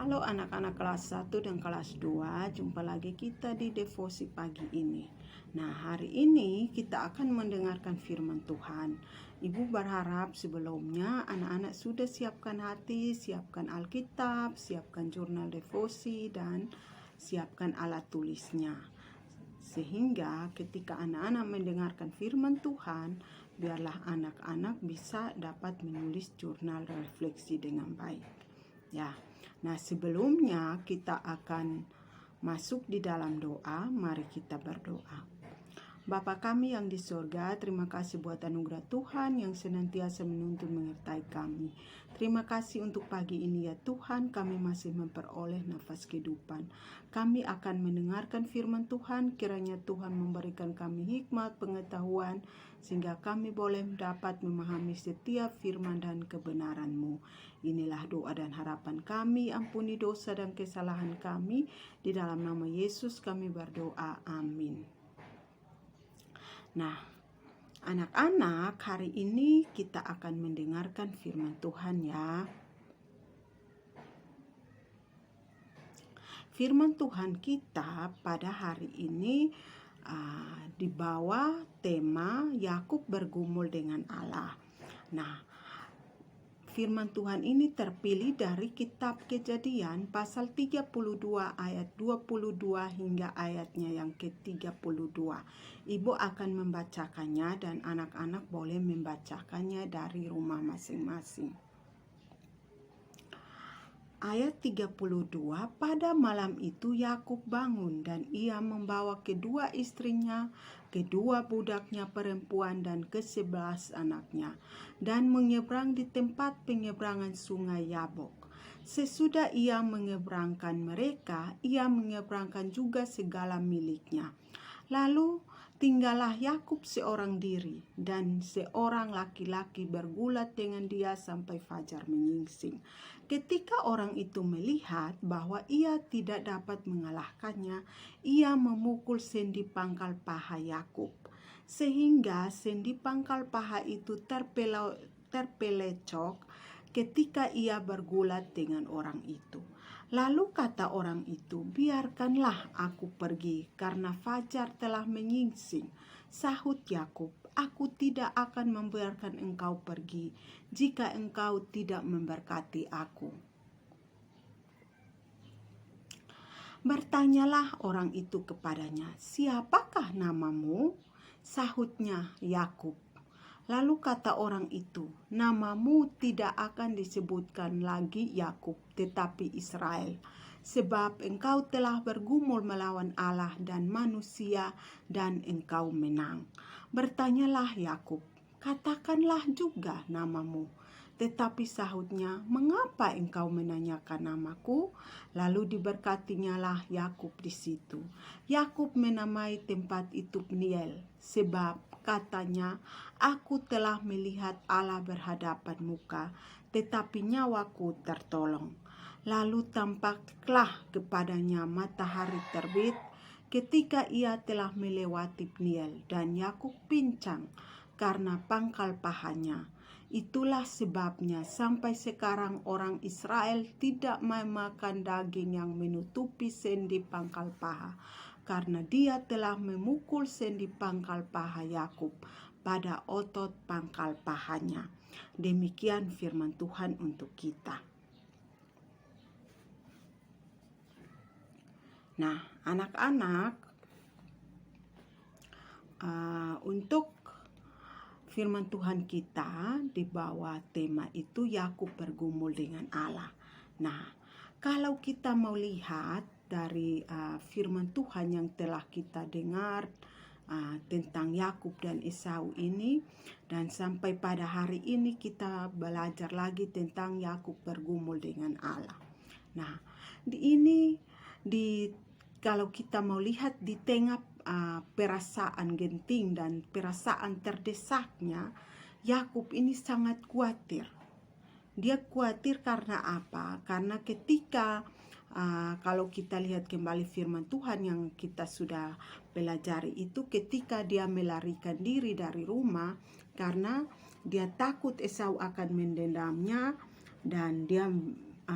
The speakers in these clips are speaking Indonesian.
Halo anak-anak kelas 1 dan kelas 2, jumpa lagi kita di devosi pagi ini. Nah, hari ini kita akan mendengarkan firman Tuhan. Ibu berharap sebelumnya anak-anak sudah siapkan hati, siapkan Alkitab, siapkan jurnal devosi, dan siapkan alat tulisnya. Sehingga ketika anak-anak mendengarkan firman Tuhan, biarlah anak-anak bisa dapat menulis jurnal refleksi dengan baik. Ya. Nah, sebelumnya kita akan masuk di dalam doa. Mari kita berdoa. Bapa kami yang di surga, terima kasih buat anugerah Tuhan yang senantiasa menuntun menyertai kami. Terima kasih untuk pagi ini ya Tuhan, kami masih memperoleh nafas kehidupan. Kami akan mendengarkan firman Tuhan, kiranya Tuhan memberikan kami hikmat, pengetahuan, sehingga kami boleh dapat memahami setiap firman dan kebenaran-Mu. Inilah doa dan harapan kami, ampuni dosa dan kesalahan kami. Di dalam nama Yesus kami berdoa, amin. Nah, anak-anak, hari ini kita akan mendengarkan firman Tuhan ya. Firman Tuhan kita pada hari ini dibawa tema Yakub bergumul dengan Allah. Nah, firman Tuhan ini terpilih dari kitab Kejadian pasal 32 ayat 22 hingga ayatnya yang ke-32. Ibu akan membacakannya dan anak-anak boleh membacakannya dari rumah masing-masing. Ayat 32, pada malam itu Yakub bangun dan ia membawa kedua istrinya, kedua budaknya perempuan dan ke-11 anaknya, dan menyeberang di tempat penyeberangan sungai Yabok. Sesudah ia menyeberangkan mereka, ia menyeberangkan juga segala miliknya. Lalu tinggallah Yakub seorang diri, dan seorang laki-laki bergulat dengan dia sampai fajar menyingsing. Ketika orang itu melihat bahwa ia tidak dapat mengalahkannya, ia memukul sendi pangkal paha Yakub, sehingga sendi pangkal paha itu terpelecok ketika ia bergulat dengan orang itu. Lalu kata orang itu, biarkanlah aku pergi karena fajar telah menyingsing. Sahut Yakub, aku tidak akan membiarkan engkau pergi jika engkau tidak memberkati aku. Bertanyalah orang itu kepadanya, siapakah namamu? Sahutnya Yakub. Lalu kata orang itu, namamu tidak akan disebutkan lagi Yakub, tetapi Israel, sebab engkau telah bergumul melawan Allah dan manusia, dan engkau menang. Bertanyalah Yakub, katakanlah juga namamu. Tetapi sahutnya, mengapa engkau menanyakan namaku? Lalu diberkatinyalah Yakub di situ. Yakub menamai tempat itu Peniel, sebab katanya, aku telah melihat Allah berhadapan muka, tetapi nyawaku tertolong. Lalu tampaklah kepadanya matahari terbit ketika ia telah melewati Peniel, dan Yakub pincang karena pangkal pahanya. Itulah sebabnya sampai sekarang orang Israel tidak memakan daging yang menutupi sendi pangkal paha, karena dia telah memukul sendi pangkal paha Yakub pada otot pangkal pahanya. Demikian firman Tuhan untuk kita. Nah, anak-anak, untuk firman Tuhan kita di bawah tema itu Yakub bergumul dengan Allah. Nah, kalau kita mau lihat dari firman Tuhan yang telah kita dengar tentang Yakub dan Esau ini, dan sampai pada hari ini kita belajar lagi tentang Yakub bergumul dengan Allah. Nah, kalau kita mau lihat di tengah perasaan genting dan perasaan terdesaknya, Yakub ini sangat khawatir. Dia khawatir karena apa? Karena ketika kalau kita lihat kembali firman Tuhan yang kita sudah pelajari itu, ketika dia melarikan diri dari rumah karena dia takut Esau akan mendendamnya, dan dia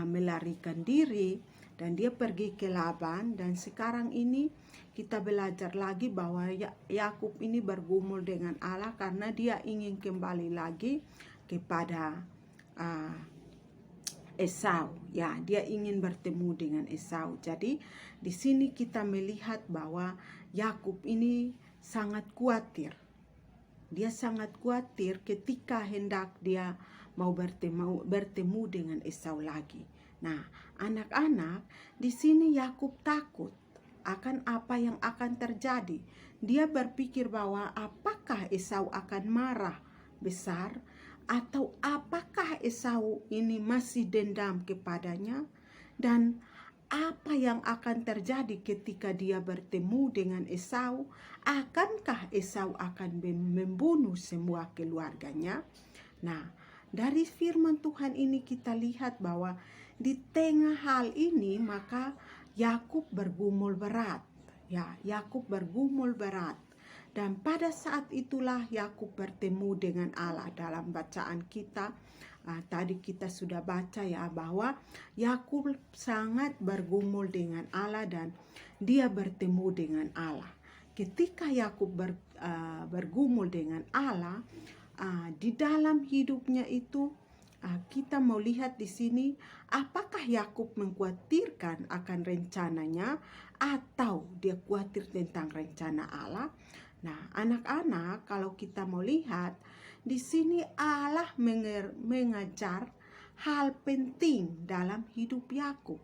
melarikan diri dan dia pergi ke Laban. Dan sekarang ini kita belajar lagi bahwa Yakub ini bergumul dengan Allah karena dia ingin kembali lagi kepada Esau. Ya, dia ingin bertemu dengan Esau. Jadi di sini kita melihat bahwa Yakub ini sangat khawatir. Dia sangat khawatir ketika hendak dia mau bertemu dengan Esau lagi. Nah, anak-anak, di sini Yakub takut akan apa yang akan terjadi. Dia berpikir bahwa apakah Esau akan marah besar, atau apakah Esau ini masih dendam kepadanya, dan apa yang akan terjadi ketika dia bertemu dengan Esau? Akankah Esau akan membunuh semua keluarganya? Nah, dari firman Tuhan ini kita lihat bahwa di tengah hal ini maka Yakub bergumul berat. Ya, Yakub bergumul berat. Dan pada saat itulah Yakub bertemu dengan Allah. Dalam bacaan kita tadi kita sudah baca ya bahwa Yakub sangat bergumul dengan Allah dan dia bertemu dengan Allah. Ketika Yakub bergumul dengan Allah, di dalam hidupnya itu kita mau lihat di sini apakah Yakub mengkhawatirkan akan rencananya atau dia khawatir tentang rencana Allah. Nah, anak-anak, kalau kita mau lihat di sini Allah mengajar hal penting dalam hidup Yakub.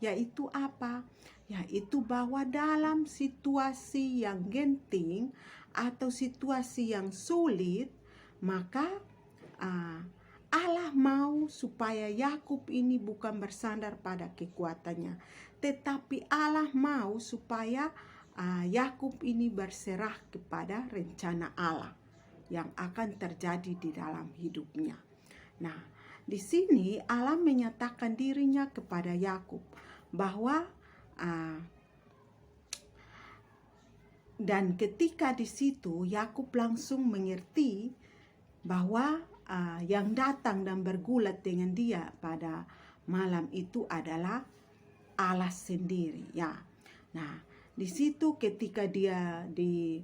Yaitu apa? Yaitu bahwa dalam situasi yang genting atau situasi yang sulit, maka Allah mau supaya Yakub ini bukan bersandar pada kekuatannya, tetapi Allah mau supaya Yakub ini berserah kepada rencana Allah yang akan terjadi di dalam hidupnya. Nah, di sini Allah menyatakan dirinya kepada Yakub bahwa dan ketika di situ Yakub langsung mengerti bahwa yang datang dan bergulat dengan dia pada malam itu adalah Allah sendiri. Ya, nah di situ ketika dia di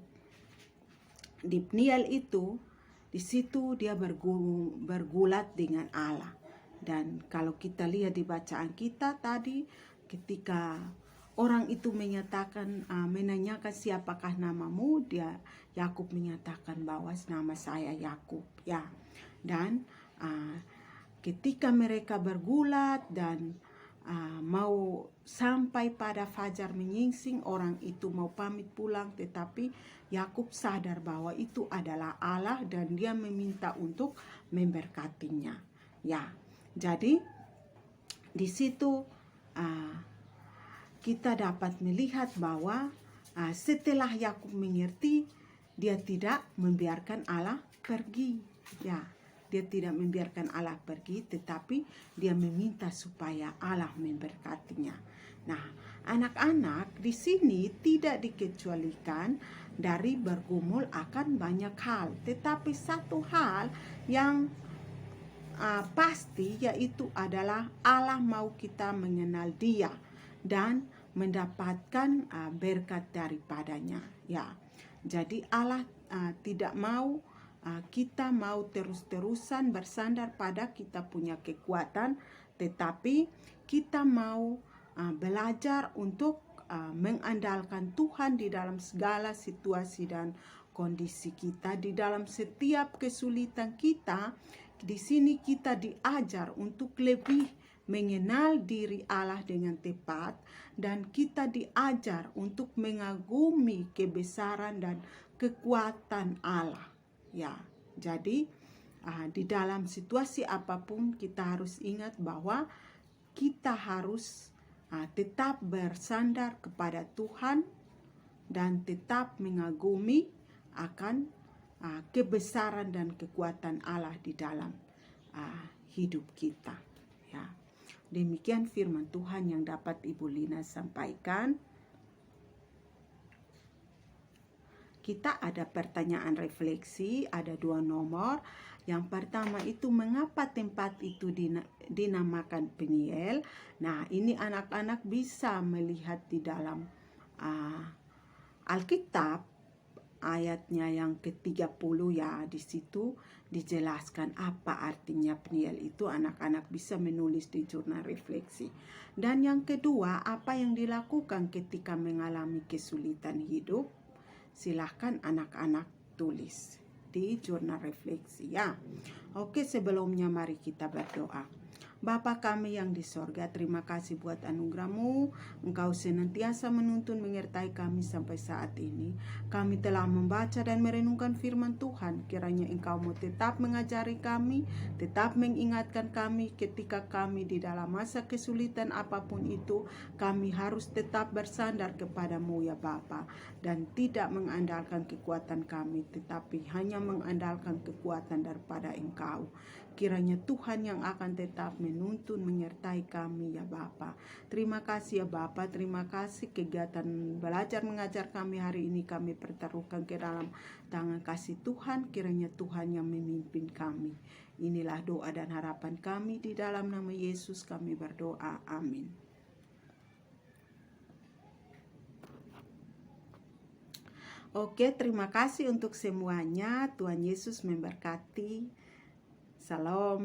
Peniel itu, di situ dia bergulat dengan Allah. Dan kalau kita lihat di bacaan kita tadi, ketika orang itu menyatakan, menanyakan siapakah namamu, Yakub menyatakan bahwa nama saya Yakub. Ya, dan ketika mereka bergulat dan mau sampai pada fajar menyingsing, orang itu mau pamit pulang, tetapi Yakub sadar bahwa itu adalah Allah dan dia meminta untuk memberkatinya. Ya, jadi di situ kita dapat melihat bahwa setelah Yakub mengerti, dia tidak membiarkan Allah pergi. Ya, dia tidak membiarkan Allah pergi, tetapi dia meminta supaya Allah memberkatinya. Nah, anak-anak, di sini tidak dikecualikan dari bergumul akan banyak hal, tetapi satu hal yang pasti yaitu adalah Allah mau kita mengenal Dia dan mendapatkan berkat daripadanya. Ya, jadi Allah tidak mau kita mau terus-terusan bersandar pada kita punya kekuatan, tetapi kita mau belajar untuk mengandalkan Tuhan di dalam segala situasi dan kondisi kita. Di dalam setiap kesulitan kita, di sini kita diajar untuk lebih mengenal diri Allah dengan tepat, dan kita diajar untuk mengagumi kebesaran dan kekuatan Allah. Ya, jadi di dalam situasi apapun kita harus ingat bahwa kita harus tetap bersandar kepada Tuhan dan tetap mengagumi akan kebesaran dan kekuatan Allah di dalam hidup kita. Ya, demikian firman Tuhan yang dapat Ibu Lina sampaikan. kita ada pertanyaan refleksi, ada 2 nomor. Yang pertama itu mengapa tempat itu dinamakan Peniel. Nah, ini anak-anak bisa melihat di dalam Alkitab ayatnya yang ke-30 ya. Di situ dijelaskan apa artinya Peniel itu. Anak-anak bisa menulis di jurnal refleksi. Dan yang kedua, apa yang dilakukan ketika mengalami kesulitan hidup. Silahkan anak-anak tulis di jurnal refleksi ya. Oke, sebelumnya mari kita berdoa. Bapa kami yang di sorga, terima kasih buat anugerah-Mu. Engkau senantiasa menuntun menyertai kami sampai saat ini. Kami telah membaca dan merenungkan firman Tuhan. Kiranya Engkau mau tetap mengajari kami, tetap mengingatkan kami ketika kami di dalam masa kesulitan apapun itu. Kami harus tetap bersandar kepada-Mu ya Bapa, dan tidak mengandalkan kekuatan kami, tetapi hanya mengandalkan kekuatan daripada Engkau. Kiranya Tuhan yang akan tetap menuntun menyertai kami ya Bapa. Terima kasih ya Bapa, terima kasih kegiatan belajar mengajar kami hari ini kami pertaruhkan ke dalam tangan kasih Tuhan. Kiranya Tuhan yang memimpin kami. Inilah doa dan harapan kami, di dalam nama Yesus kami berdoa. Amin. Oke, terima kasih untuk semuanya. Tuhan Yesus memberkati. Salam.